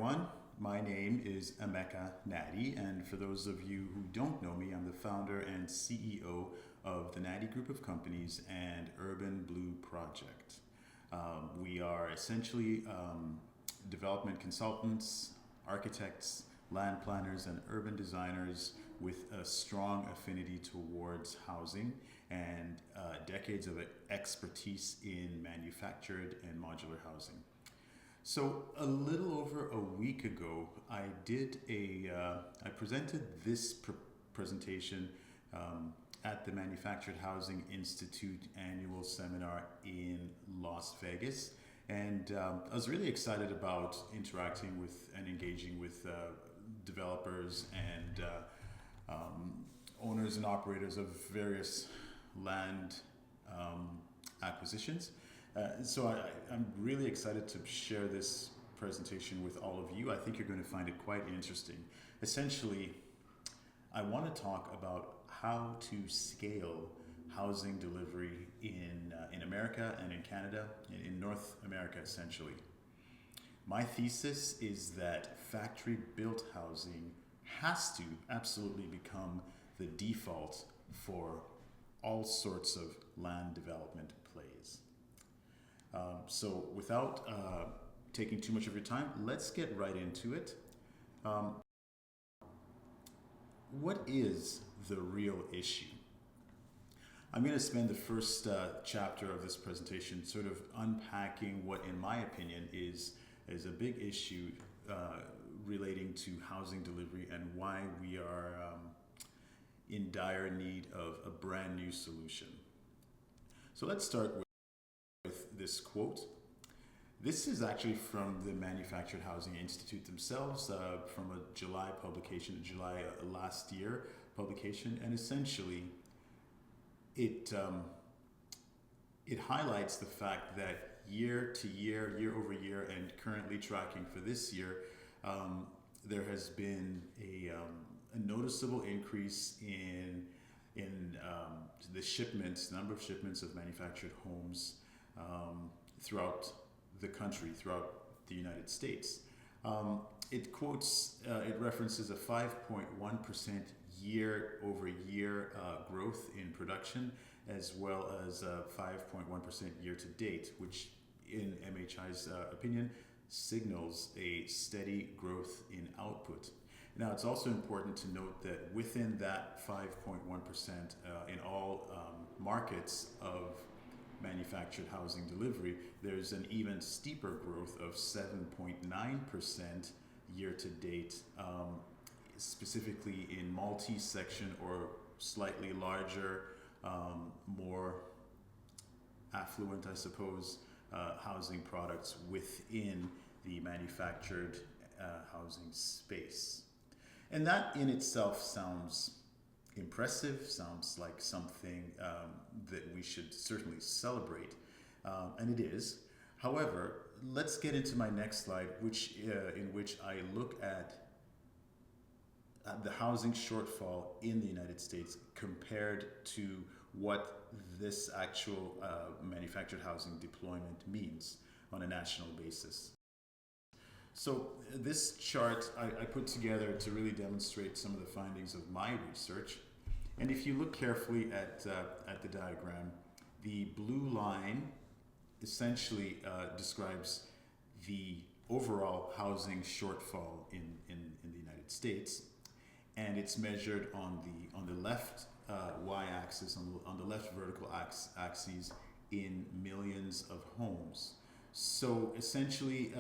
everyone. My name is Nadi, and for those of you who don't know me, I'm the founder and CEO of the Nadi Group of Companies and Urban Blue Project. We are essentially development consultants, architects, land planners, and urban designers with a strong affinity towards housing and decades of expertise in manufactured and modular housing. So a little over a week ago, I presented this presentation at the Manufactured Housing Institute annual seminar in Las Vegas. And I was really excited about interacting with and engaging with developers and owners and operators of various land acquisitions. So I'm really excited to share this presentation with all of you. I think you're going to find it quite interesting. Essentially, I want to talk about how to scale housing delivery in America and in Canada, in North America essentially. My thesis is that factory-built housing has to absolutely become the default for all sorts of land development plays. So without taking too much of your time, let's get right into it. What is the real issue? I'm going to spend the first chapter of this presentation sort of unpacking what, in my opinion, is a big issue relating to housing delivery and why we are in dire need of a brand new solution. So let's start with this quote. This is actually from the Manufactured Housing Institute themselves, from a July publication, July last year publication, and essentially it highlights the fact that year to year, year over year, and currently tracking for this year, there has been a noticeable increase in the number of shipments of manufactured homes throughout the country, throughout the United States. It references a 5.1% year over year growth in production, as well as 5.1% year to date, which in MHI's opinion signals a steady growth in output. Now, it's also important to note that within that 5.1% in all markets of manufactured housing delivery, there's an even steeper growth of 7.9% year to date, specifically in multi-section or slightly larger, more affluent, I suppose, housing products within the manufactured housing space. And that in itself sounds impressive, sounds like something that we should certainly celebrate, and it is. However, let's get into my next slide, in which I look at the housing shortfall in the United States compared to what this actual manufactured housing deployment means on a national basis. So this chart I put together to really demonstrate some of the findings of my research. And if you look carefully at the diagram, the blue line essentially describes the overall housing shortfall in the United States, and it's measured on the left y-axis, on the left vertical axis in millions of homes. So essentially,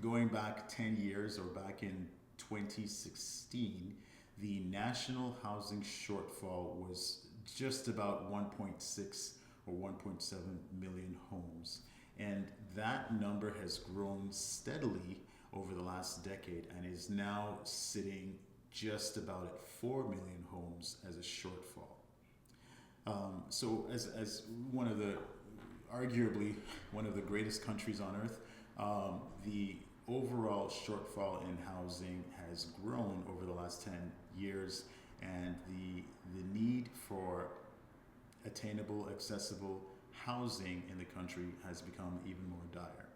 going back 10 years or back in 2016, the national housing shortfall was just about 1.6 or 1.7 million homes. And that number has grown steadily over the last decade and is now sitting just about at 4 million homes as a shortfall. So as arguably one of the greatest countries on earth, the overall shortfall in housing has grown over the last 10 years, and the need for attainable, accessible housing in the country has become even more dire.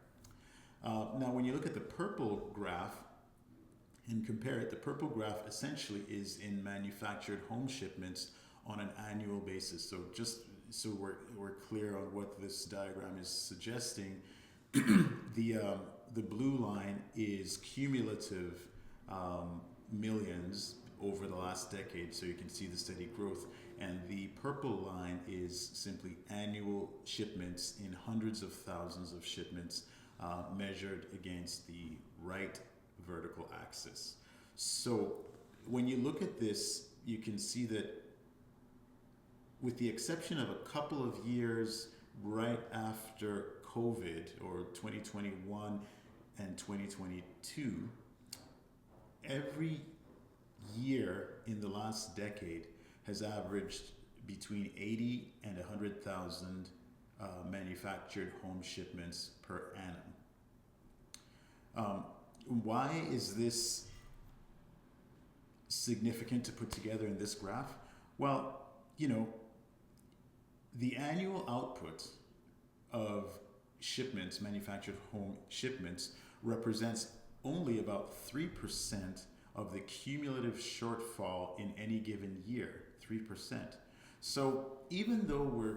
Now, when you look at the purple graph and compare it, the purple graph essentially is in manufactured home shipments on an annual basis. So just so we're clear on what this diagram is suggesting, the blue line is cumulative millions over the last decade, so you can see the steady growth. And the purple line is simply annual shipments in hundreds of thousands of shipments measured against the right vertical axis. So when you look at this, you can see that with the exception of a couple of years right after COVID, or 2021 and 2022, every year in the last decade has averaged between 80 and 100,000 manufactured home shipments per annum. Why is this significant to put together in this graph? Well, the annual output of shipments, manufactured home shipments, represents only about 3% of the cumulative shortfall in any given year, 3%. So even though we're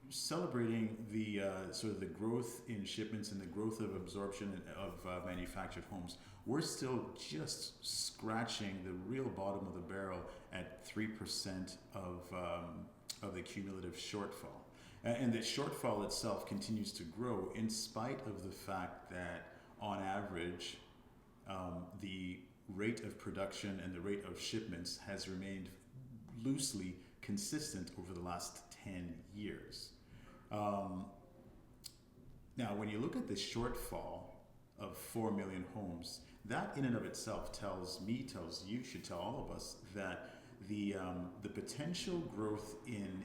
celebrating the sort of the growth in shipments and the growth of absorption of manufactured homes, we're still just scratching the real bottom of the barrel at 3% of the cumulative shortfall. And the shortfall itself continues to grow in spite of the fact that, on average, the rate of production and the rate of shipments has remained loosely consistent over the last 10 years. Now, when you look at the shortfall of 4 million homes, that in and of itself tells me, tells you, should tell all of us that the potential growth in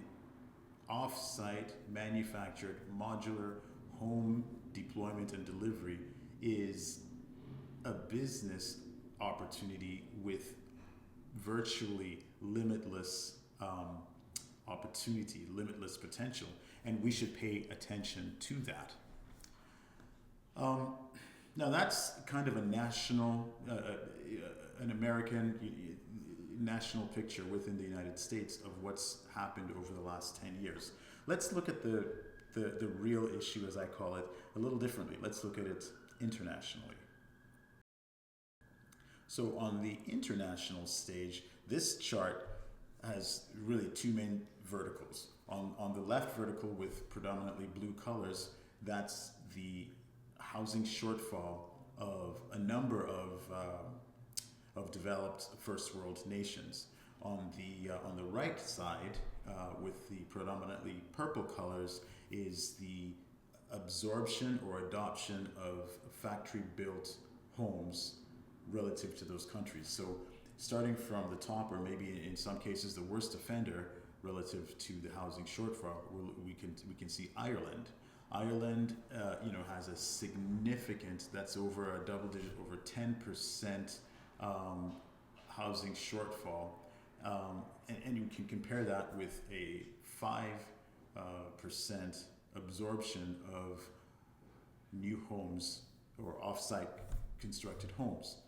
off-site manufactured modular home deployment and delivery is a business opportunity with virtually limitless opportunity, limitless potential, and we should pay attention to that. Now that's kind of a national, an American national picture within the United States of what's happened over the last 10 years. Let's look at the real issue, as I call it, a little differently. Let's look at it internationally. So on the international stage, this chart has really two main verticals. On the left vertical with predominantly blue colors, that's the housing shortfall of a number of developed first world nations. On the right side, with the predominantly purple colors, is the absorption or adoption of factory-built homes relative to those countries. So starting from the top, or maybe in some cases the worst offender relative to the housing shortfall, we can see Ireland. Ireland, has a significant, that's over a double digit, over 10% housing shortfall, and you can compare that with a 5% absorption of new homes or off-site constructed homes.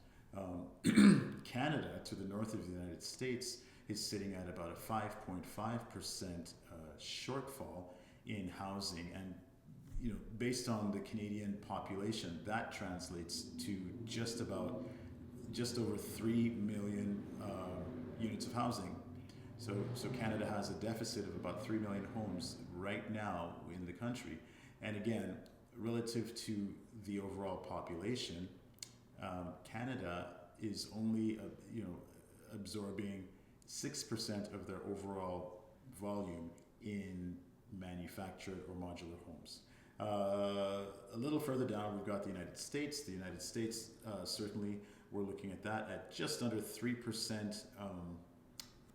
Canada, to the north of the United States, is sitting at about a 5.5% shortfall in housing, and based on the Canadian population, that translates to just over 3 million units of housing. So Canada has a deficit of about 3 million homes right now in the country, and again, relative to the overall population, Canada is only absorbing 6% of their overall volume in manufactured or modular homes. A little further down, we've got the United States. The United States, certainly, we're looking at that at just under 3%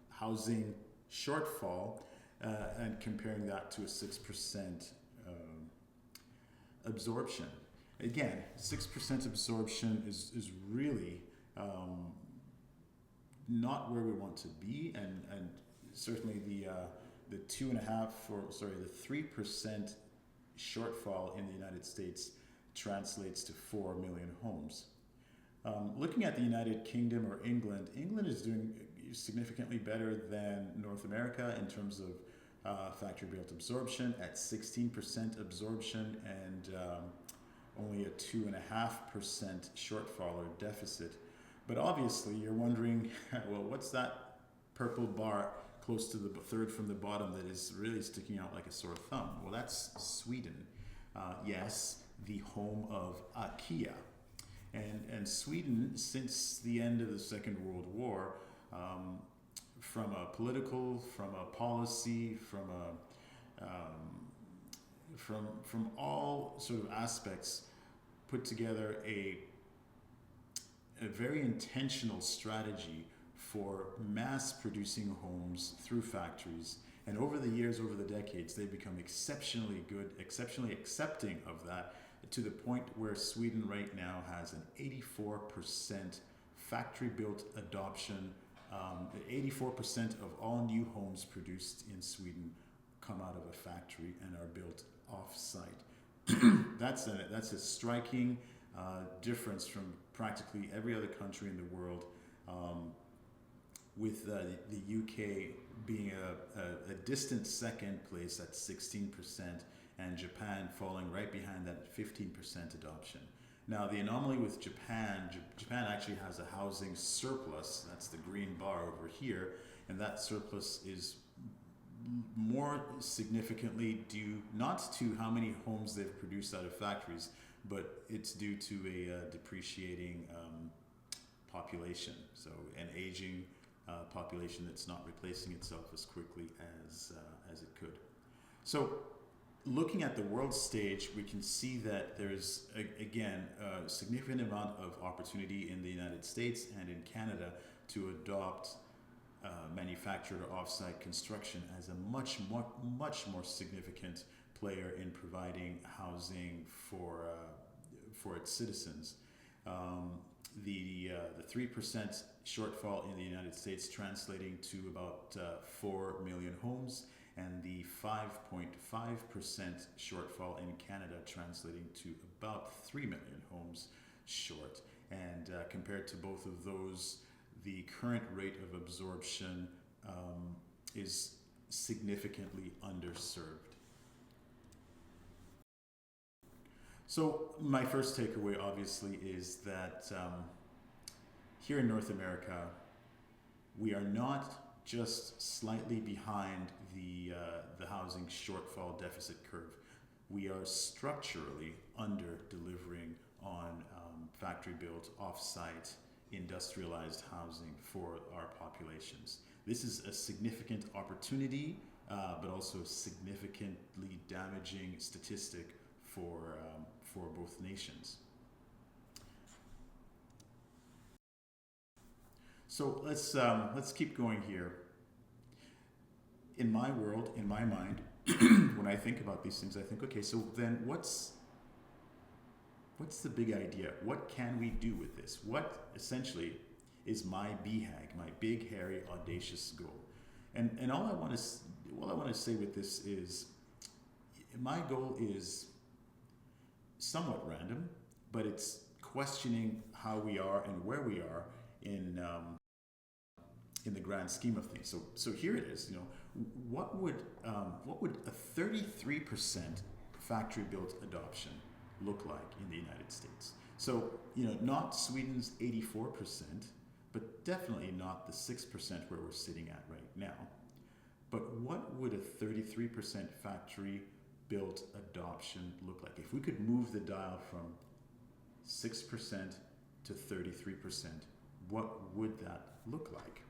housing shortfall, and comparing that to a 6% absorption. Again, 6% absorption is really not where we want to be, and certainly the 3% shortfall in the United States translates to 4 million homes. Looking at the United Kingdom or England, England is doing significantly better than North America in terms of factory built absorption at 16% absorption and only a 2.5% shortfall or deficit. But obviously, you're wondering, well, what's that purple bar close to the third from the bottom that is really sticking out like a sore thumb? Well, that's Sweden. Yes, the home of IKEA. And Sweden, since the end of the Second World War, from a political, from a policy, from all sort of aspects, put together a very intentional strategy for mass producing homes through factories. And over the years, over the decades, they've become exceptionally good, exceptionally accepting of that, to the point where Sweden right now has an 84% factory built adoption. 84% of all new homes produced in Sweden come out of a factory and are built off-site. That's a striking difference from practically every other country in the world, with the UK being a distant second place at 16%, and Japan falling right behind that at 15% adoption. Now, the anomaly with Japan actually has a housing surplus. That's the green bar over here, and that surplus is more significantly due not to how many homes they've produced out of factories, but it's due to a depreciating population, so an aging population that's not replacing itself as quickly as it could. So, looking at the world stage, we can see that there's, again, a significant amount of opportunity in the United States and in Canada to adopt manufactured or off-site construction as a much more significant player in providing housing for its citizens. The 3% shortfall in the United States translating to about 4 million homes, and the 5.5% shortfall in Canada translating to about 3 million homes short. And compared to both of those, the current rate of absorption is significantly underserved. So my first takeaway obviously is that here in North America, we are not just slightly behind the housing shortfall deficit curve. We are structurally under delivering on factory built, off-site, industrialized housing for our populations. This is a significant opportunity, but also a significantly damaging statistic for both nations. So let's keep going here. In my world, in my mind, when I think about these things, I think, okay, so then what's the big idea? What can we do with this? What essentially is my BHAG, my big, hairy, audacious goal? And all I want to say with this is, my goal is somewhat random, but it's questioning how we are and where we are in the grand scheme of things. So here it is. What would a 33% factory built adoption look like in the United States? So not Sweden's 84%, but definitely not the 6% where we're sitting at right now. But what would a 33% factory built adoption look like? If we could move the dial from 6% to 33%, what would that look like?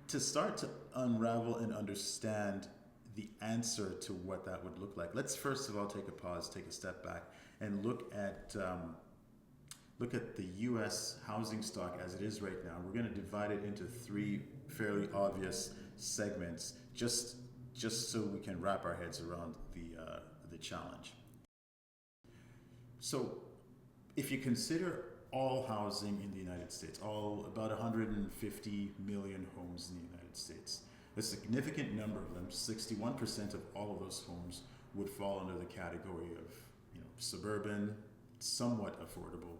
To start to unravel and understand the answer to what that would look like, let's first of all take a pause, take a step back, and look at the U.S. housing stock as it is right now. We're going to divide it into three fairly obvious segments, just so we can wrap our heads around the challenge. So, if you consider all housing in the United States, about 150 million homes in the United States, a significant number of them, 61% of all of those homes, would fall under the category of, suburban, somewhat affordable,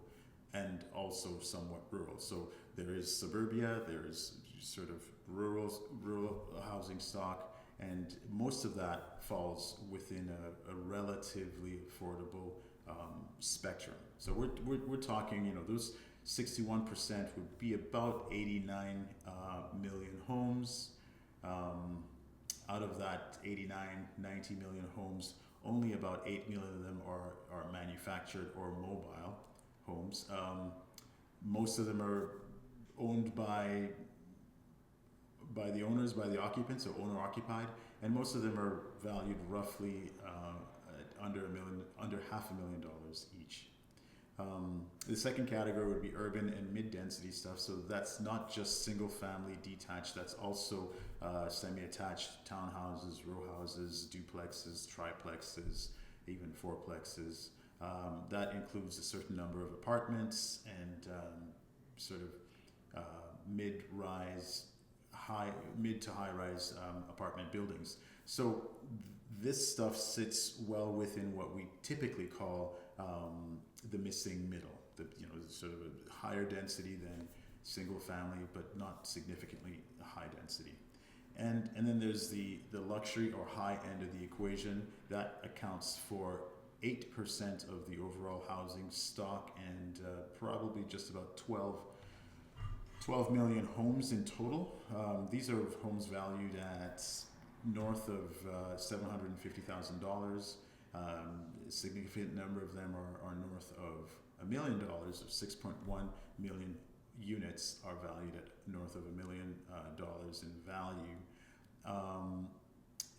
and also somewhat rural. So there is suburbia, there is sort of rural housing stock, and most of that falls within a relatively affordable spectrum. So we're talking, those 61% would be about 89 million homes. Out of that 89, 90 million homes, only about 8 million of them are manufactured or mobile homes. Most of them are owned by the owners, by the occupants, so owner occupied, and most of them are valued roughly at under $500,000 each. The second category would be urban and mid-density stuff. So that's not just single-family detached. That's also semi-attached townhouses, row houses, duplexes, triplexes, even fourplexes. That includes a certain number of apartments and sort of mid to high-rise apartment buildings. So this stuff sits well within what we typically call the missing middle. Sort of a higher density than single family, but not significantly high density. And then there's the luxury or high end of the equation. That accounts for 8% of the overall housing stock, and probably just about 12 million homes in total. These are homes valued at north of $750,000. A significant number of them are north of $1 million. 6.1 million units are valued at north of $1 million in value.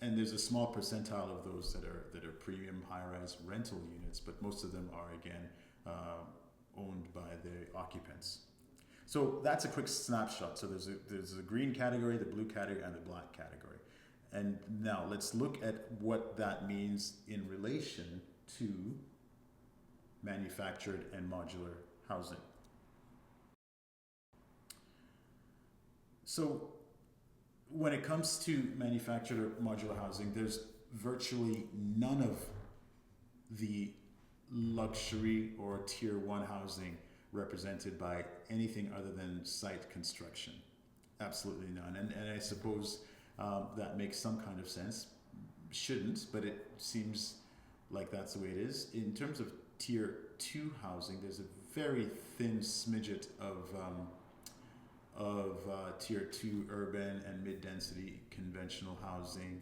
And there's a small percentile of those that are premium high-rise rental units, but most of them are again owned by the occupants. So that's a quick snapshot. So there's a green category, the blue category, and the black category. And now let's look at what that means in relation to manufactured and modular housing. So when it comes to manufactured or modular housing, there's virtually none of the luxury or tier 1 housing represented by anything other than site construction. Absolutely none. And I suppose that makes some kind of sense. Shouldn't, but it seems like that's the way it is. In terms of tier 2 housing, there's a very thin smidget of tier 2 urban and mid-density conventional housing.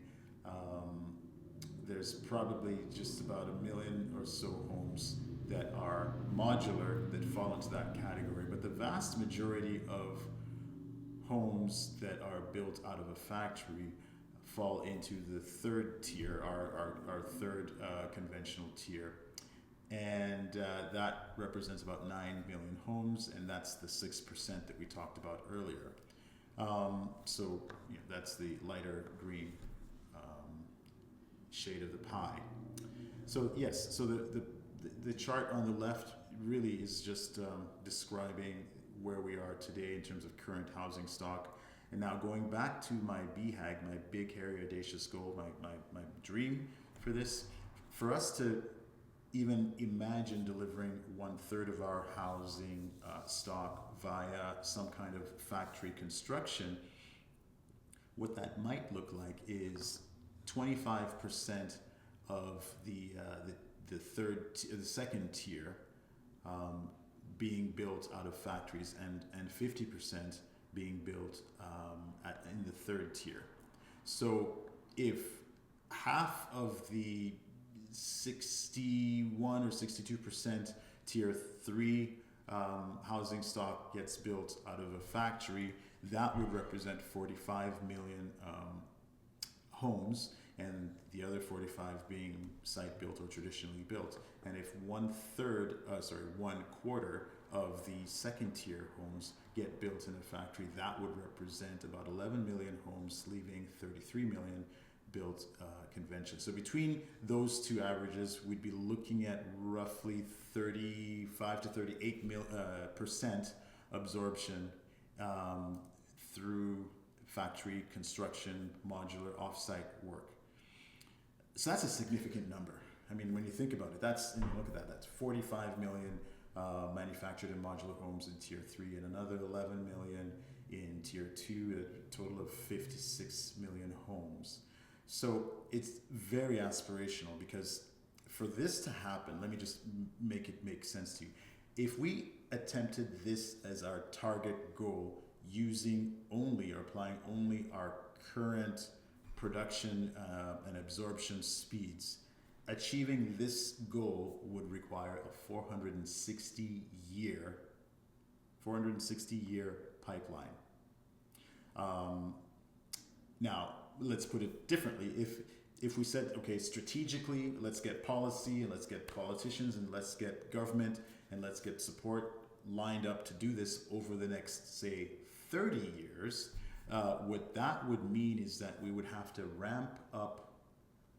There's probably just about 1 million or so homes that are modular that fall into that category, but the vast majority of homes that are built out of a factory fall into the third tier, our third conventional tier. And that represents about 9 million homes, and that's the 6% that we talked about earlier. So that's the lighter green shade of the pie. So yes, so the chart on the left really is just describing where we are today in terms of current housing stock. And now going back to my BHAG, my big, hairy, audacious goal, my dream for this, for us to even imagine delivering 1/3 of our housing stock via some kind of factory construction, what that might look like is 25% of the second tier being built out of factories, and 50% being built in the third tier. So if half of the 61 or 62% tier 3 housing stock gets built out of a factory, that would represent 45 million homes, and the other 45 being site built or traditionally built. And if 1/4 of the second tier homes get built in a factory, that would represent about 11 million homes, leaving 33 million built convention. So between those two averages, we'd be looking at roughly 35 to 38% absorption through factory construction, modular offsite work. So that's a significant number. I mean, when you think about it, that's, and you look at that, that's 45 million manufactured and modular homes in tier 3 and another 11 million in tier 2, a total of 56 million homes. So it's very aspirational, because for this to happen, let me just make it make sense to you. If we attempted this as our target goal using only or applying only our current production and absorption speeds, achieving this goal would require a 460 year pipeline. Now, let's put it differently. If we said, okay, strategically, let's get policy and let's get politicians and let's get government and let's get support lined up to do this over the next, say, 30 years, what that would mean is that we would have to ramp up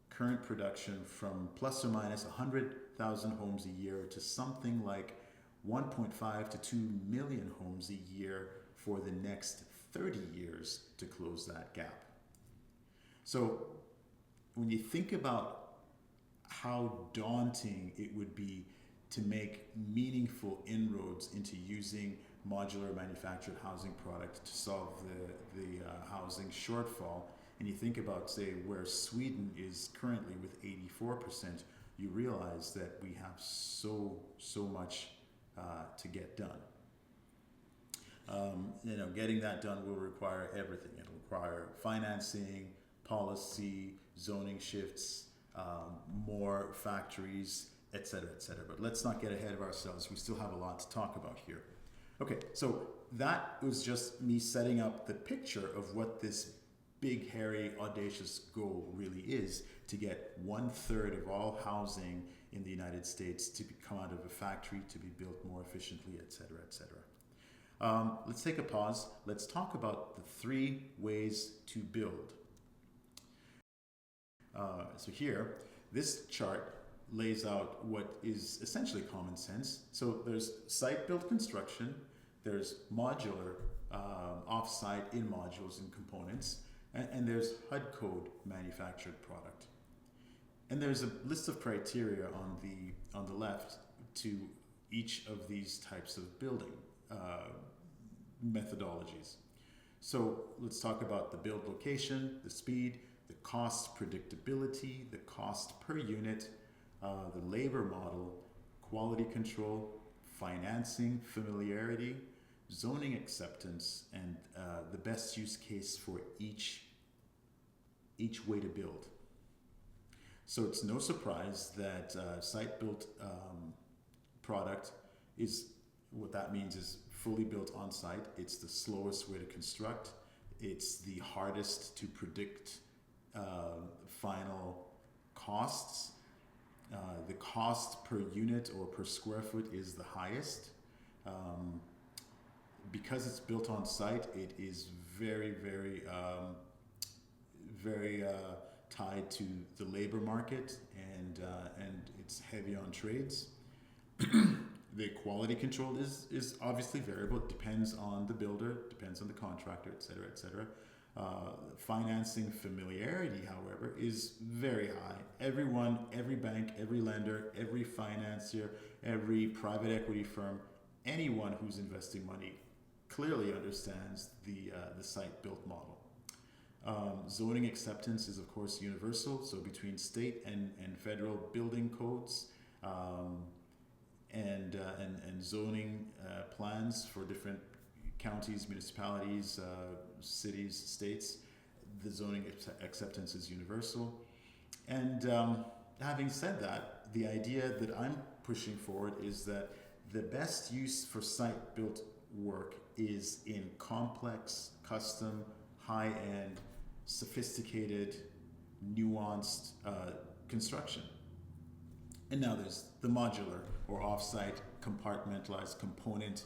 current production from plus or minus 100,000 homes a year to something like 1.5 to 2 million homes a year for the next 30 years to close that gap. So when you think about how daunting it would be to make meaningful inroads into using modular manufactured housing product to solve the housing shortfall, and you think about, say, where Sweden is currently with 84%, you realize that we have so much to get done. Getting that done will require everything. It'll require financing, policy, zoning shifts, more factories, et cetera, et cetera. But let's not get ahead of ourselves. We still have a lot to talk about here. Okay, so that was just me setting up the picture of what this big, hairy, audacious goal really is, to get 1/3 of all housing in the United States to come out of a factory, to be built more efficiently, et cetera, et cetera. Let's take a pause. Let's talk about the 3 ways to build. So here, this chart lays out what is essentially common sense. So there's site-built construction, there's modular, off-site in modules and components, and there's HUD code manufactured product. And there's a list of criteria on the left to each of these types of building methodologies. So let's talk about the build location, the speed, the cost predictability, the cost per unit, the labor model, quality control, financing, familiarity, zoning acceptance, and the best use case for each way to build. So it's no surprise that site-built product is, what that means is fully built on site. It's the slowest way to construct. It's the hardest to predict final costs. The cost per unit or per square foot is the highest. Because it's built on site, it is very tied to the labor market, and it's heavy on trades. The quality control is obviously variable. It depends on the builder, depends on the contractor, et cetera, et cetera. Financing familiarity, however, is very high. Everyone, every bank, every lender, every financier, every private equity firm, anyone who's investing money clearly understands the site-built model. Zoning acceptance is, of course, universal, so between state and federal building codes and zoning plans for different counties, municipalities, cities, states, the zoning acceptance is universal. And having said that, the idea that I'm pushing forward is that the best use for site-built work is in complex, custom, high-end, sophisticated, nuanced construction. And now there's the modular or off-site compartmentalized component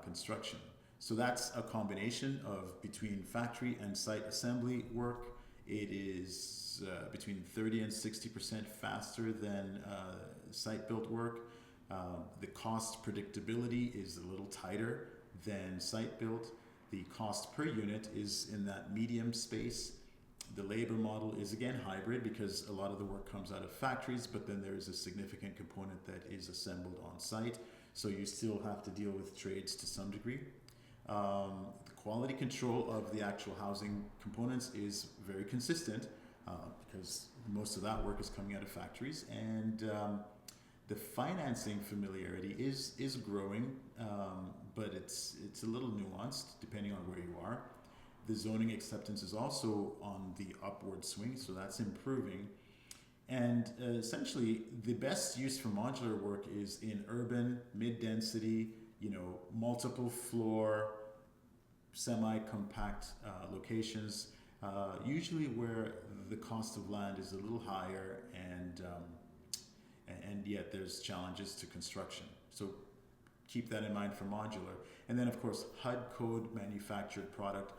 construction. So that's a combination of between factory and site assembly work. It is between 30 and 60% faster than site-built work. The cost predictability is a little tighter than site-built. The cost per unit is in that medium space. The labor model is again hybrid because a lot of the work comes out of factories, but then there is a significant component that is assembled on site. So you still have to deal with trades to some degree. The quality control of the actual housing components is very consistent because most of that work is coming out of factories, and the financing familiarity is growing, but it's a little nuanced depending on where you are. The zoning acceptance is also on the upward swing, so that's improving. And essentially, the best use for modular work is in urban, mid-density, multiple floor, semi-compact locations, usually where the cost of land is a little higher, and yet there's challenges to construction. So keep that in mind for modular. And then, of course, HUD code manufactured product.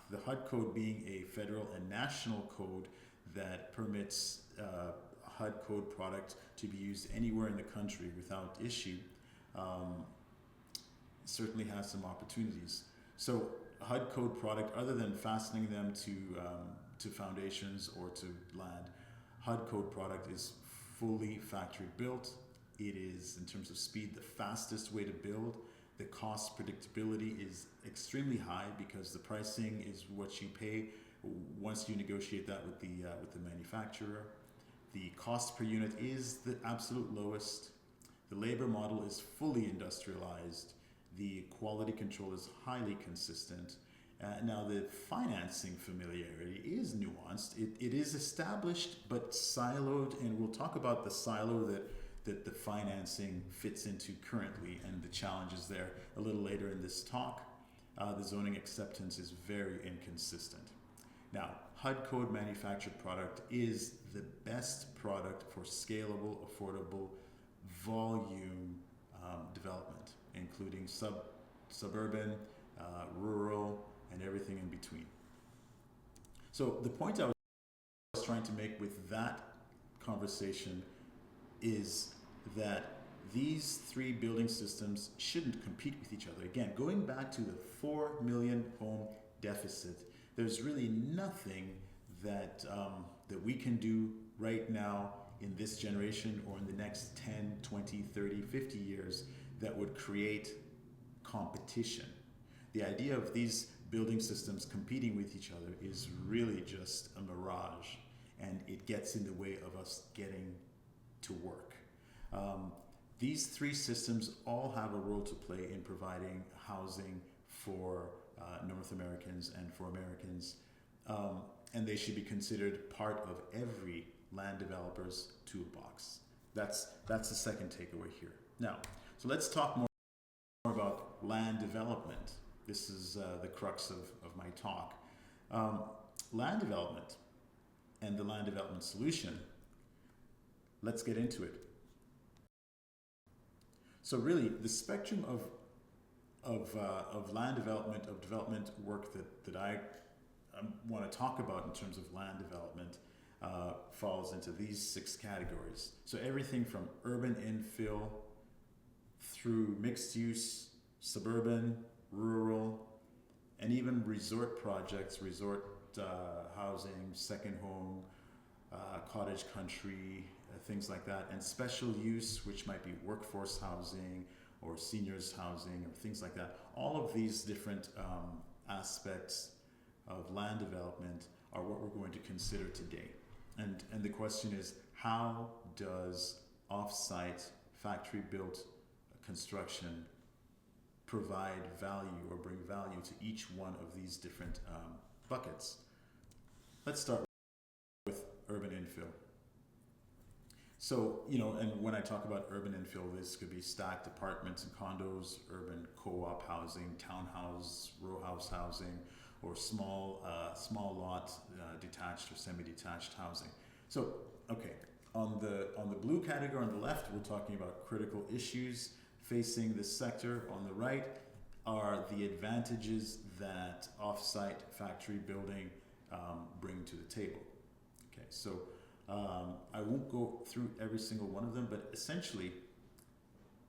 The HUD code being a federal and national code that permits HUD code product to be used anywhere in the country without issue, certainly has some opportunities. So HUD code product, other than fastening them to foundations or to land, HUD code product is fully factory built. It is, in terms of speed, the fastest way to build. The cost predictability is extremely high because the pricing is what you pay once you negotiate that with the manufacturer. The cost per unit is the absolute lowest. The labor model is fully industrialized. The quality control is highly consistent. Now, the financing familiarity is nuanced. It is established but siloed, and we'll talk about the silo that the financing fits into currently and the challenges there a little later in this talk. The zoning acceptance is very inconsistent. Now, HUD code manufactured product is the best product for scalable, affordable, volume development, including suburban, rural, and everything in between. So the point I was trying to make with that conversation is that these three building systems shouldn't compete with each other. Again, going back to the 4 million home deficit, there's really nothing that we can do right now in this generation or in the next 10, 20, 30, 50 years that would create competition. The idea of these building systems competing with each other is really just a mirage, and it gets in the way of us getting to work. These three systems all have a role to play in providing housing for North Americans and for Americans, and they should be considered part of every land developer's toolbox. That's the second takeaway here. Now, so let's talk more about land development. This is the crux of my talk. Land development and the land development solution. Let's get into it. So really, the spectrum of land development, of development work that I want to talk about in terms of land development falls into these 6 categories. So everything from urban infill through mixed use, suburban, rural, and even resort projects, resort housing, second home, cottage country, things like that, and special use, which might be workforce housing or seniors housing or things like that. All of these different aspects of land development are what we're going to consider today. And the question is, how does off-site factory-built construction provide value or bring value to each one of these different buckets? Let's start with urban infill. So, and when I talk about urban infill, this could be stacked apartments and condos, urban co-op housing, townhouse, row house housing, or small lot detached or semi-detached housing. So, okay, on the blue category on the left, we're talking about critical issues facing this sector. On the right are the advantages that off-site factory building bring to the table. Okay, so I won't go through every single one of them, but essentially,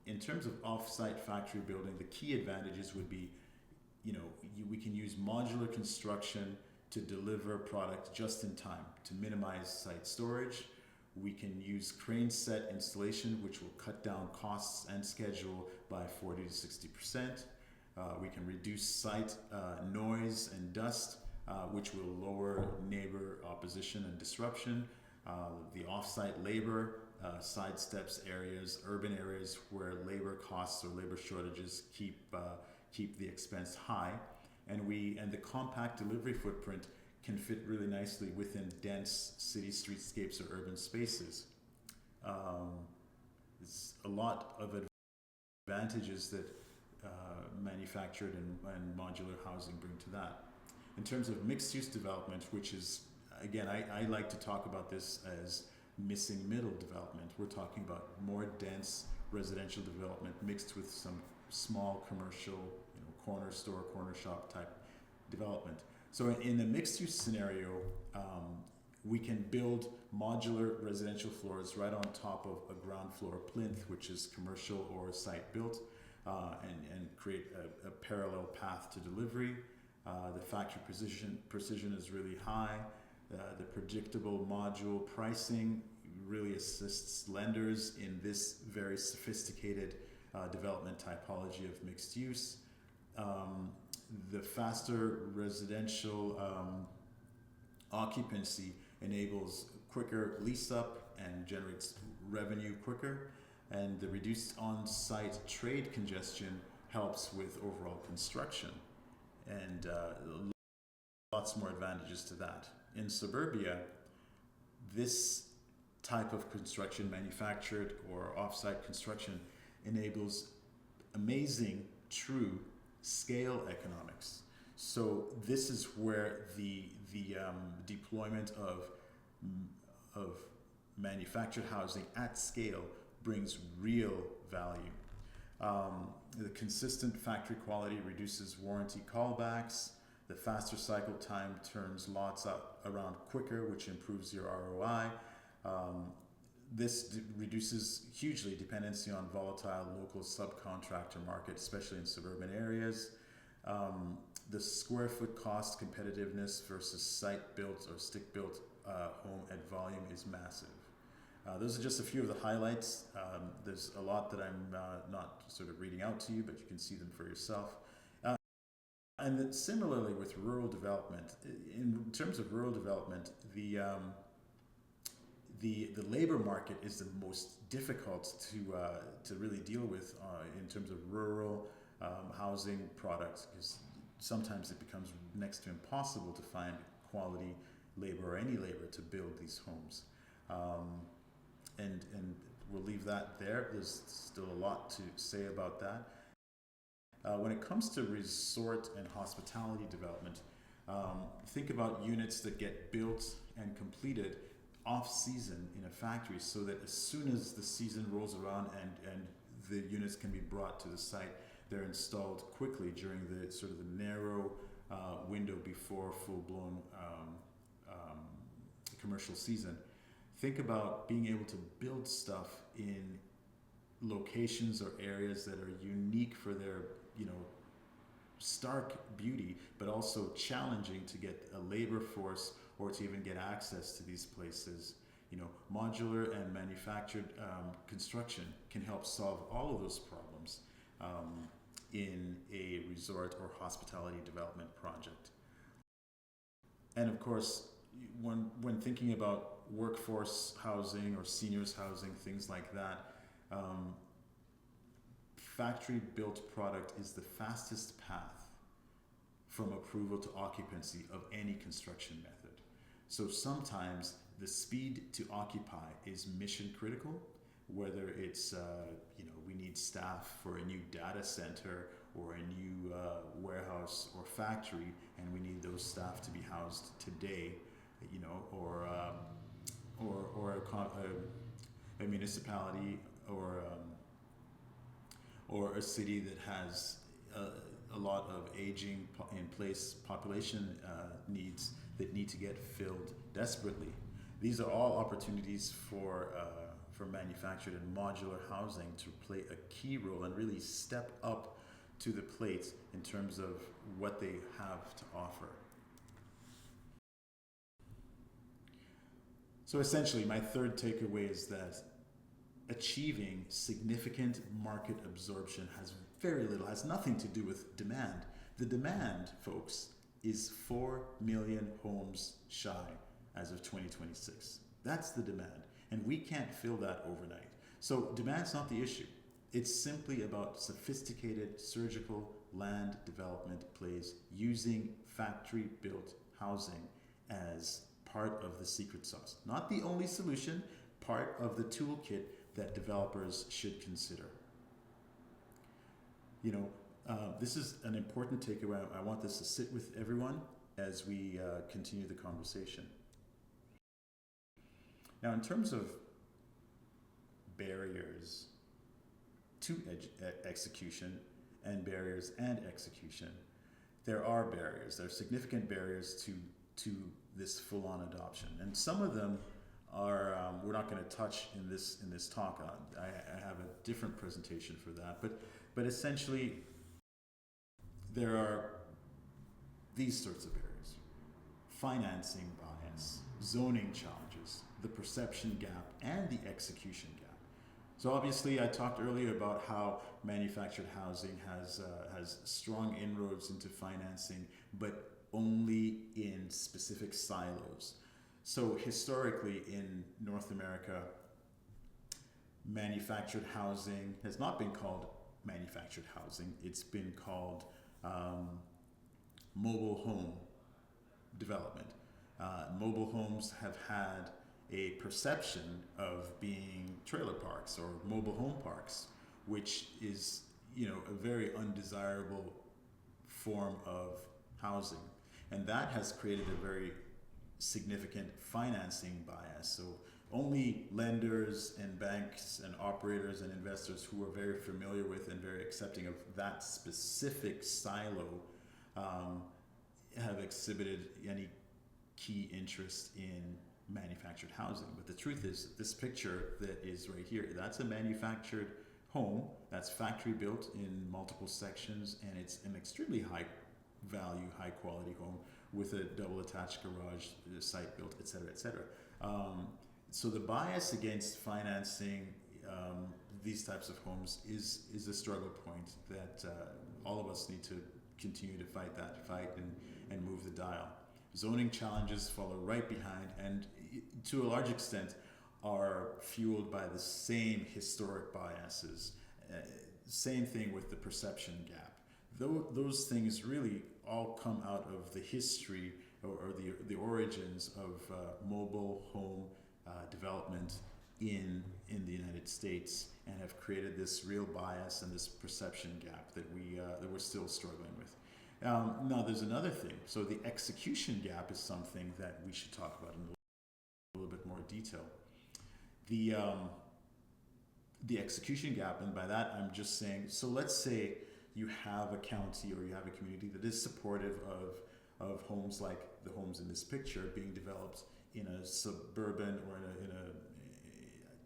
in terms of off-site factory building, the key advantages would be, we can use modular construction to deliver product just in time to minimize site storage. We can use crane set installation, which will cut down costs and schedule by 40 to 60%. We can reduce site noise and dust, which will lower neighbor opposition and disruption. The off-site labor sidesteps areas, urban areas where labor costs or labor shortages keep the expense high. And the compact delivery footprint can fit really nicely within dense city streetscapes or urban spaces. It's a lot of advantages that manufactured and modular housing bring to that. In terms of mixed-use development, which is, again, I like to talk about this as missing middle development. We're talking about more dense residential development mixed with some small commercial, corner store, corner shop type development. So in a mixed-use scenario, we can build modular residential floors right on top of a ground floor plinth, which is commercial or site built, and create a parallel path to delivery. The factory precision is really high. The predictable module pricing really assists lenders in this very sophisticated development typology of mixed use. The faster residential occupancy enables quicker lease up and generates revenue quicker, and the reduced on-site trade congestion helps with overall construction, and lots more advantages to that. In suburbia, this type of construction, manufactured or off-site construction, enables amazing, true scale economics. So this is where the deployment of manufactured housing at scale brings real value. The consistent factory quality reduces warranty callbacks. The faster cycle time turns lots around quicker, which improves your ROI. This reduces hugely dependency on volatile local subcontractor market, especially in suburban areas. The square foot cost competitiveness versus site built or stick built home at volume is massive. Those are just a few of the highlights. There's a lot that I'm not sort of reading out to you, but you can see them for yourself. And then similarly with rural development, in terms of rural development, the labor market is the most difficult to really deal with in terms of rural housing products, because sometimes it becomes next to impossible to find quality labor or any labor to build these homes. And we'll leave that there. There's still a lot to say about that. When it comes to resort and hospitality development, think about units that get built and completed off-season in a factory, so that as soon as the season rolls around and the units can be brought to the site, they're installed quickly during the sort of the narrow window before full-blown commercial season. Think about being able to build stuff in locations or areas that are unique for their, stark beauty, but also challenging to get a labor force or to even get access to these places. Modular and manufactured construction can help solve all of those problems in a resort or hospitality development project. And of course, when thinking about workforce housing or seniors housing, things like that, factory-built product is the fastest path from approval to occupancy of any construction method. So sometimes the speed to occupy is mission critical, whether it's, we need staff for a new data center or a new warehouse or factory, and we need those staff to be housed today, or a municipality or a city that has a lot of aging in place population needs that need to get filled desperately. These are all opportunities for manufactured and modular housing to play a key role and really step up to the plate in terms of what they have to offer. So essentially, my third takeaway is that achieving significant market absorption has nothing to do with demand. The demand, folks, is 4 million homes shy as of 2026. That's the demand. And we can't fill that overnight. So demand's not the issue. It's simply about sophisticated surgical land development plays using factory-built housing as part of the secret sauce. Not the only solution, part of the toolkit that developers should consider. You know, this is an important takeaway. I want this to sit with everyone as we continue the conversation. Now, in terms of barriers to execution and barriers and execution, there are barriers. There are significant barriers to this full-on adoption, and some of them are we're not going to touch in this talk. I have a different presentation for that, but essentially there are these sorts of barriers: financing bias, zoning challenges, the perception gap, and the execution gap. So obviously, I talked earlier about how manufactured housing has strong inroads into financing, but only in specific silos. So historically in North America, manufactured housing has not been called manufactured housing. It's been called mobile home development. Mobile homes have had a perception of being trailer parks or mobile home parks, which is, a very undesirable form of housing. And that has created a very significant financing bias. So only lenders and banks and operators and investors who are very familiar with and very accepting of that specific silo have exhibited any key interest in manufactured housing. But the truth is, this picture that is right here, that's a manufactured home that's factory built in multiple sections, and it's an extremely high value, high quality home with a double attached garage, site built, et cetera, et cetera. So the bias against financing these types of homes is a struggle point that all of us need to continue to fight and move the dial. Zoning challenges follow right behind, and to a large extent are fueled by the same historic biases. Same thing with the perception gap. Those things really all come out of the history or the origins of mobile home development in the United States, and have created this real bias and this perception gap that we're still struggling with. Now there's another thing. So the execution gap is something that we should talk about in a little bit more detail. The execution gap, and by that I'm just saying, so let's say you have a county or you have a community that is supportive of homes like the homes in this picture being developed in a suburban or in a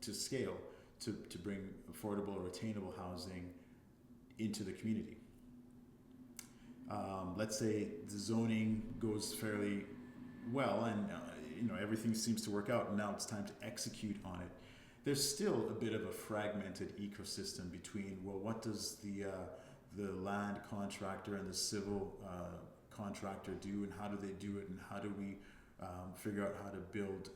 to scale to bring affordable or attainable housing into the community. Let's say the zoning goes fairly well, and everything seems to work out, and now it's time to execute on it. There's still a bit of a fragmented ecosystem between, well, what does the land contractor and the civil contractor do, and how do they do it, and how do we figure out how to build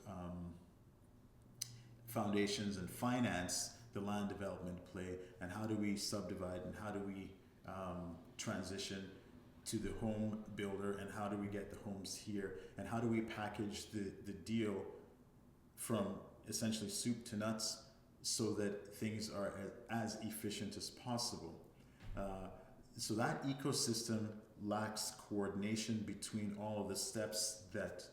foundations and finance the land development play, and how do we subdivide, and how do we transition to the home builder, and how do we get the homes here, and how do we package the deal from essentially soup to nuts so that things are as efficient as possible. So that ecosystem lacks coordination between all of the steps that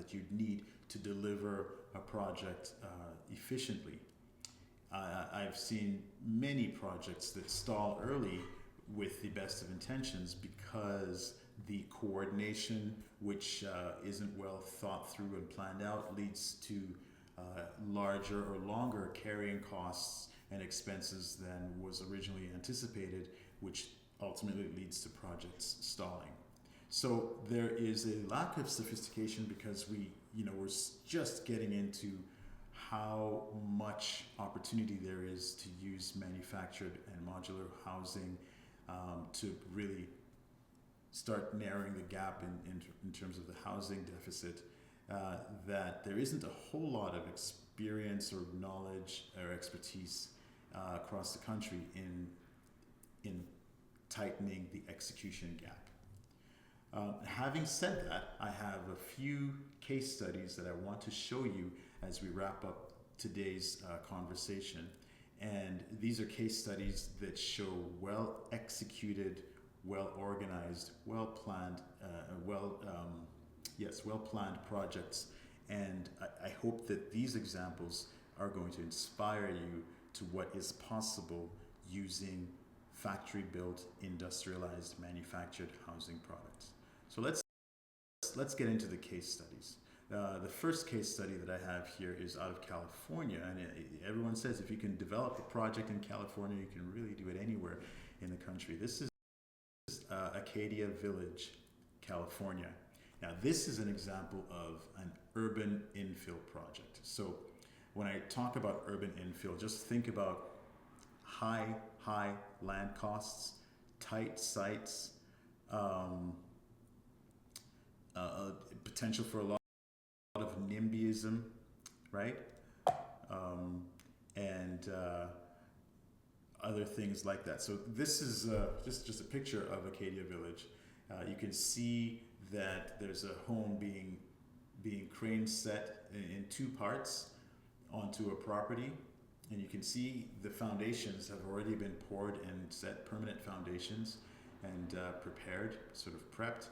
you'd need to deliver a project efficiently. I've seen many projects that stall early with the best of intentions because the coordination, which isn't well thought through and planned out, leads to larger or longer carrying costs and expenses than was originally anticipated, which ultimately leads to projects stalling. So there is a lack of sophistication because we we're just getting into how much opportunity there is to use manufactured and modular housing to really start narrowing the gap in terms of the housing deficit, that there isn't a whole lot of experience or knowledge or expertise across the country in tightening the execution gap. Having said that, I have a few case studies that I want to show you as we wrap up today's conversation. And these are case studies that show well executed, well organized, well planned, well planned projects. And I hope that these examples are going to inspire you to what is possible using factory-built, industrialized, manufactured housing products. So let's get into the case studies. The first case study that I have here is out of California, and everyone says if you can develop a project in California, you can really do it anywhere in the country. This is Acadia Village, California. Now, this is an example of an urban infill project. So when I talk about urban infill, just think about high land costs, tight sites, potential for a lot of NIMBYism, right? And other things like that. So this is just a picture of Acadia Village. You can see that there's a home being crane set in two parts onto a property, and you can see the foundations have already been poured and set, permanent foundations, and prepared, sort of prepped.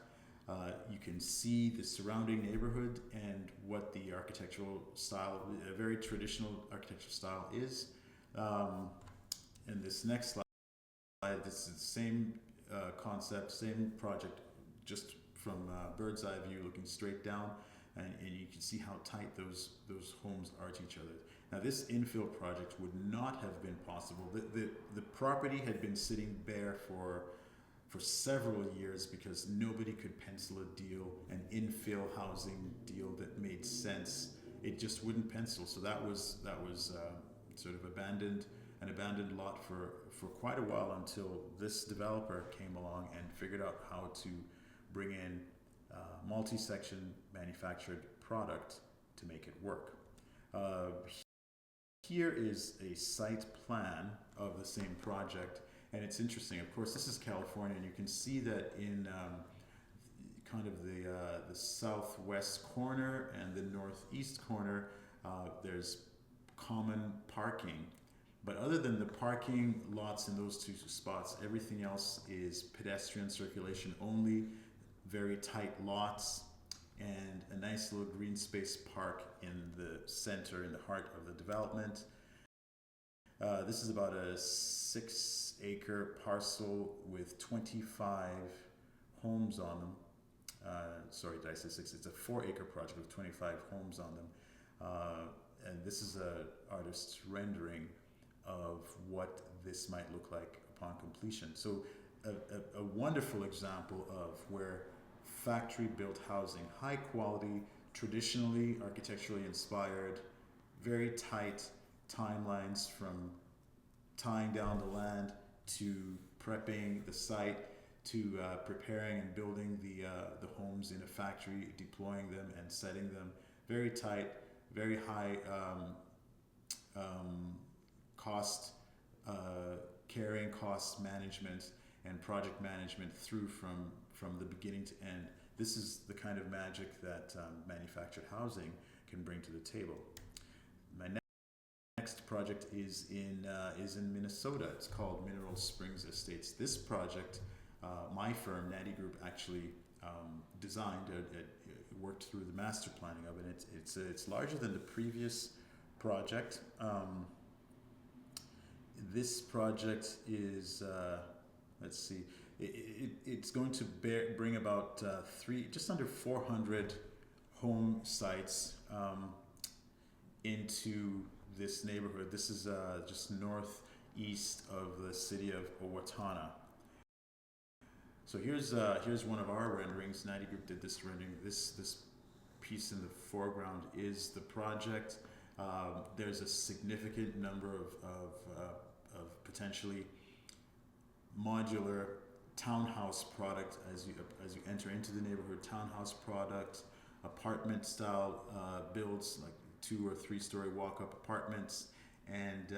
You can see the surrounding neighborhood and what the architectural style, a very traditional architectural style is. And this next slide, this is the same concept, same project, just from bird's eye view, looking straight down, and you can see how tight those homes are to each other. Now, this infill project would not have been possible. The property had been sitting bare for several years because nobody could pencil a deal, an infill housing deal that made sense. It just wouldn't pencil. So that was sort of an abandoned lot for quite a while, until this developer came along and figured out how to bring in multi-section manufactured product to make it work. Here is a site plan of the same project. And it's interesting, of course, this is California, and you can see that in kind of the southwest corner and the northeast corner, there's common parking. But other than the parking lots in those two spots, everything else is pedestrian circulation only, very tight lots, and a nice little green space park in the center, in the heart of the development. This is about a 6-acre parcel with 25 homes on them. Sorry, did I say 6? It's a 4-acre project with 25 homes on them. And this is an artist's rendering of what this might look like upon completion. So a wonderful example of where factory-built housing, high quality, traditionally architecturally inspired, very tight timelines from tying down the land to prepping the site to preparing and building the homes in a factory, deploying them and setting them. Very tight, very high cost, carrying cost management and project management through from the beginning to end. This is the kind of magic that manufactured housing can bring to the table. My next project is in Minnesota. It's called Mineral Springs Estates. This project, my firm, Nadi Group, actually designed. It worked through the master planning of it. It's larger than the previous project. This project is, let's see, it's going to bring about just under 400 home sites into this neighborhood. This is just northeast of the city of Owatonna. So here's one of our renderings. Nadi Group did this rendering. This piece in the foreground is the project. There's a significant number of potentially modular townhouse product as you enter into the neighborhood. Townhouse product, apartment style builds, like 2 or 3 story walk up apartments, and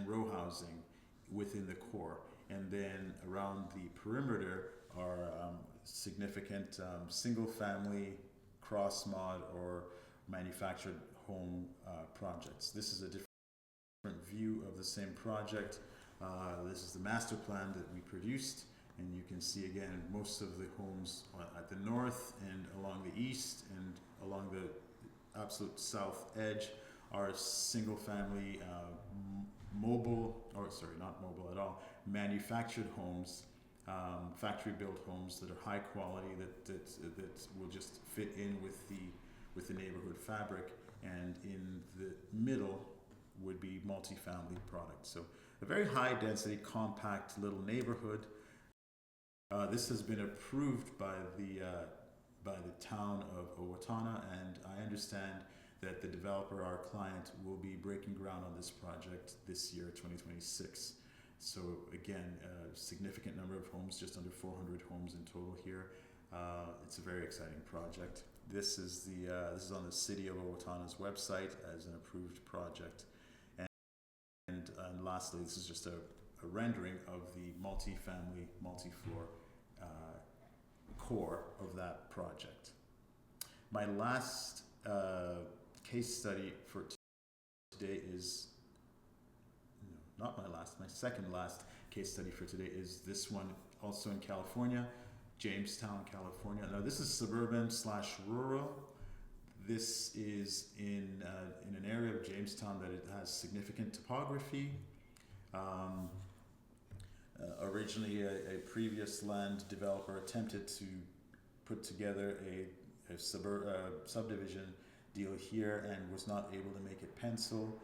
row housing within the core. And then around the perimeter are significant single family, cross mod, or manufactured home projects. This is a different view of the same project. This is the master plan that we produced, and you can see again most of the homes at the north and along the east and along the absolute south edge are single family not mobile at all, manufactured homes, factory built homes that are high quality, that will just fit in with the neighborhood fabric. And in the middle would be multifamily products. So a very high density, compact little neighborhood. This has been approved by the town of Owatonna, and I understand that the developer, our client, will be breaking ground on this project this year, 2026. So again, a significant number of homes, just under 400 homes in total here. It's a very exciting project. This is on the City of Owatonna's website as an approved project. And lastly, this is just a rendering of the multi-family, multi-floor core of that project. My last case study for today is, my second last case study for today is this one, also in California, Jamestown, California. Now this is suburban/rural. This is in an area of Jamestown that it has significant topography. Originally, a previous land developer attempted to put together a subdivision deal here and was not able to make it pencil.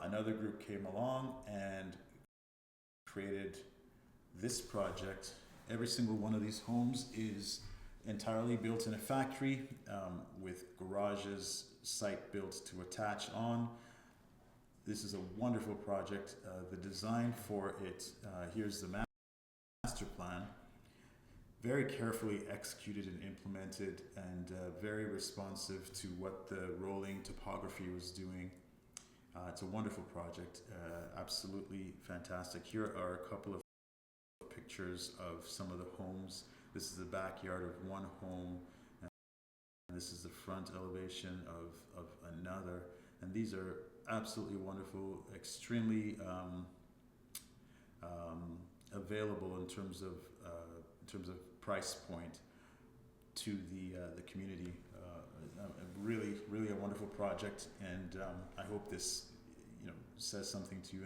Another group came along and created this project. Every single one of these homes is entirely built in a factory with garages, site built to attach on. This is a wonderful project. The design for it, here's the master plan, very carefully executed and implemented, and very responsive to what the rolling topography was doing. It's a wonderful project, absolutely fantastic. Here are a couple of pictures of some of the homes. This is the backyard of one home, and this is the front elevation of another. And these are absolutely wonderful, extremely available in terms of price point to the community. Really a wonderful project, and I hope this says something to you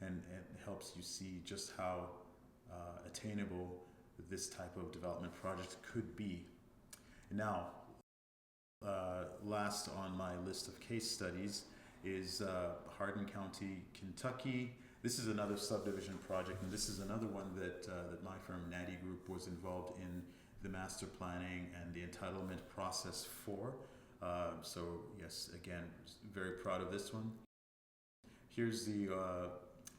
and helps you see just how attainable this type of development project could be. Now, last on my list of case studies is Hardin County, Kentucky. This is another subdivision project, and this is another one that my firm Nadi Group was involved in the master planning and the entitlement process for. So yes, again, very proud of this one. Here's the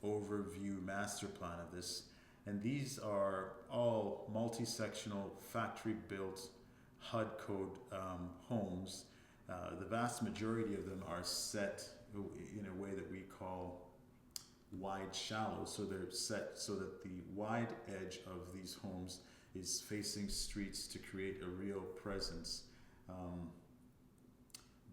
overview master plan of this, and these are all multi-sectional, factory-built HUD code homes. The vast majority of them are set in a way that we call wide shallow, so they're set so that the wide edge of these homes is facing streets to create a real presence.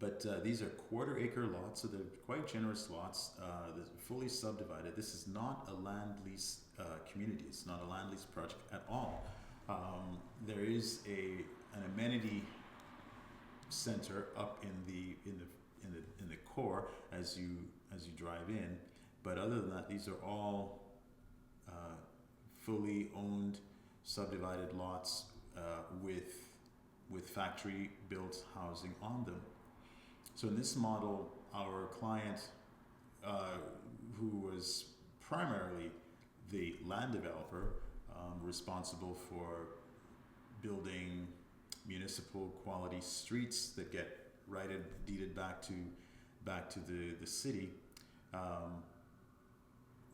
But these are quarter-acre lots, so they're quite generous lots. They're fully subdivided. This is not a land lease community. It's not a land lease project at all. There is an amenity center up in the core as you drive in. But other than that, these are all fully owned, subdivided lots with factory-built housing on them. So in this model, our client, who was primarily the land developer, responsible for building municipal quality streets that get deeded back to the city,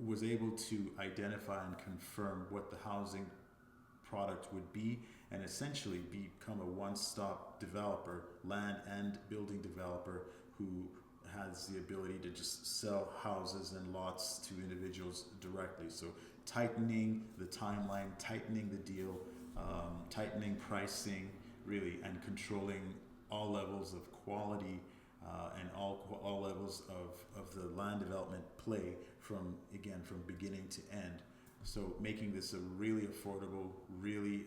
was able to identify and confirm what the housing product would be, and essentially become a one-stop developer, land and building developer, who has the ability to just sell houses and lots to individuals directly. So tightening the timeline, tightening the deal, tightening pricing, really, and controlling all levels of quality and all levels of the land development play from beginning to end. So making this a really affordable, really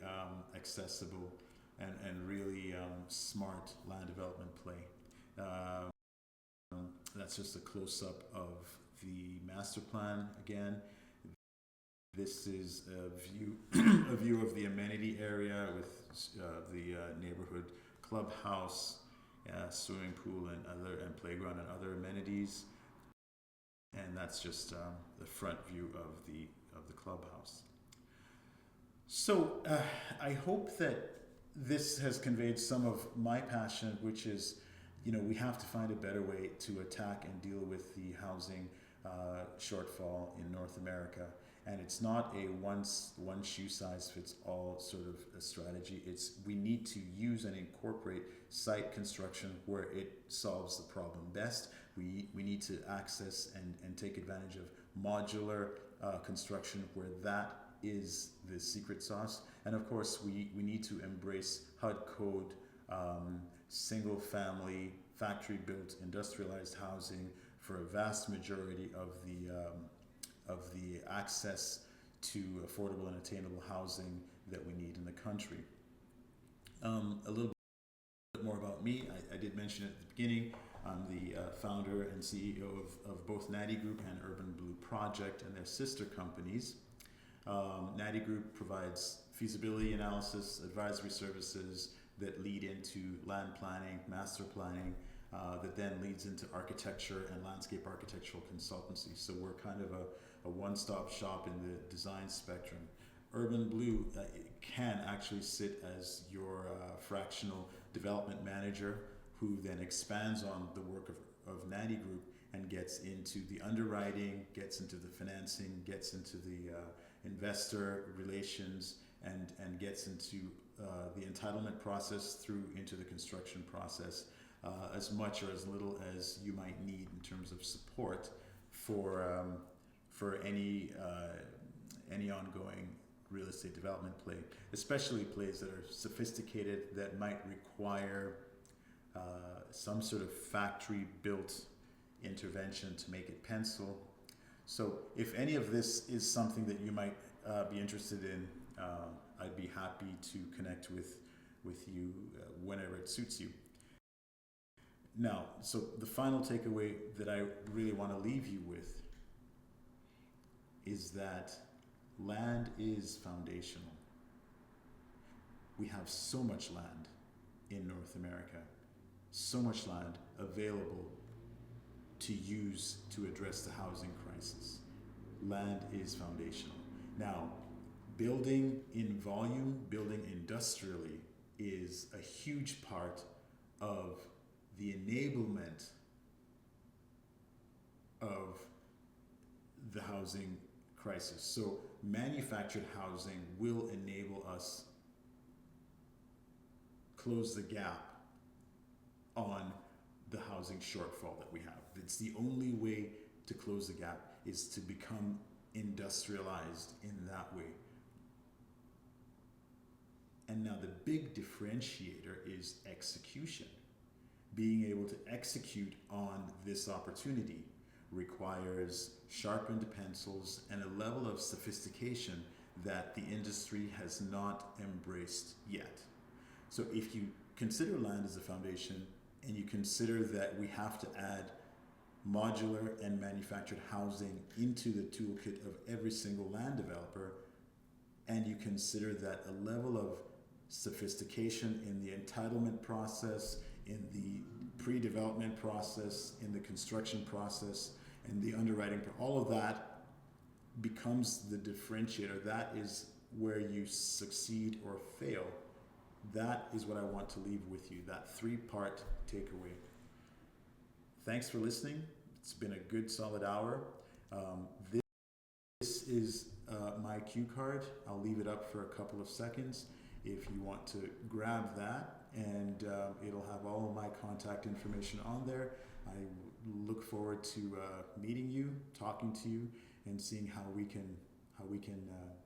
accessible, and really smart land development play. That's just a close-up of the master plan again. This is a view of the amenity area with the neighborhood clubhouse, swimming pool, and playground and other amenities. And that's just the front view of the clubhouse. So I hope that this has conveyed some of my passion, which is, we have to find a better way to attack and deal with the housing shortfall in North America. And it's not a one shoe size fits all sort of a strategy. We need to use and incorporate site construction where it solves the problem best. We need to access and take advantage of modular construction where that is the secret sauce. And of course, we need to embrace HUD code, single family, factory built, industrialized housing for a vast majority of the access to affordable and attainable housing that we need in the country. A little bit more about me. I did mention at the beginning, I'm the founder and CEO of both Nadi Group and Urban Blue Project and their sister companies. Nadi Group provides feasibility analysis, advisory services that lead into land planning, master planning, that then leads into architecture and landscape architectural consultancy. So we're kind of a one-stop shop in the design spectrum. Urban Blue can actually sit as your fractional development manager, who then expands on the work of Nadi Group and gets into the underwriting, gets into the financing, gets into the investor relations, and gets into the entitlement process through into the construction process, as much or as little as you might need in terms of support for any ongoing real estate development play, especially plays that are sophisticated, that might require some sort of factory-built intervention to make it pencil. So if any of this is something that you might be interested in, I'd be happy to connect with you whenever it suits you. Now, so the final takeaway that I really want to leave you with is that land is foundational. We have so much land in North America, so much land available to use to address the housing crisis. Land is foundational. Now, building in volume, building industrially, is a huge part of the enablement of the housing crisis. So manufactured housing will enable us close the gap on the housing shortfall that we have. It's the only way to close the gap is to become industrialized in that way. And now the big differentiator is execution. Being able to execute on this opportunity requires sharpened pencils and a level of sophistication that the industry has not embraced yet. So if you consider land as a foundation, and you consider that we have to add modular and manufactured housing into the toolkit of every single land developer, and you consider that a level of sophistication in the entitlement process, in the pre-development process, in the construction process, and the underwriting, all of that becomes the differentiator. That is where you succeed or fail That is what I want to leave with you, that 3-part takeaway. Thanks for listening. It's been a good solid hour. This is my cue card. I'll leave it up for a couple of seconds if you want to grab that, and it'll have all of my contact information on there. I look forward to meeting you, talking to you, and seeing how we can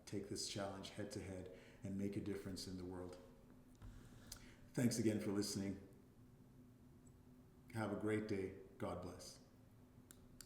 take this challenge head to head and make a difference in the world. Thanks again for listening. Have a great day. God bless.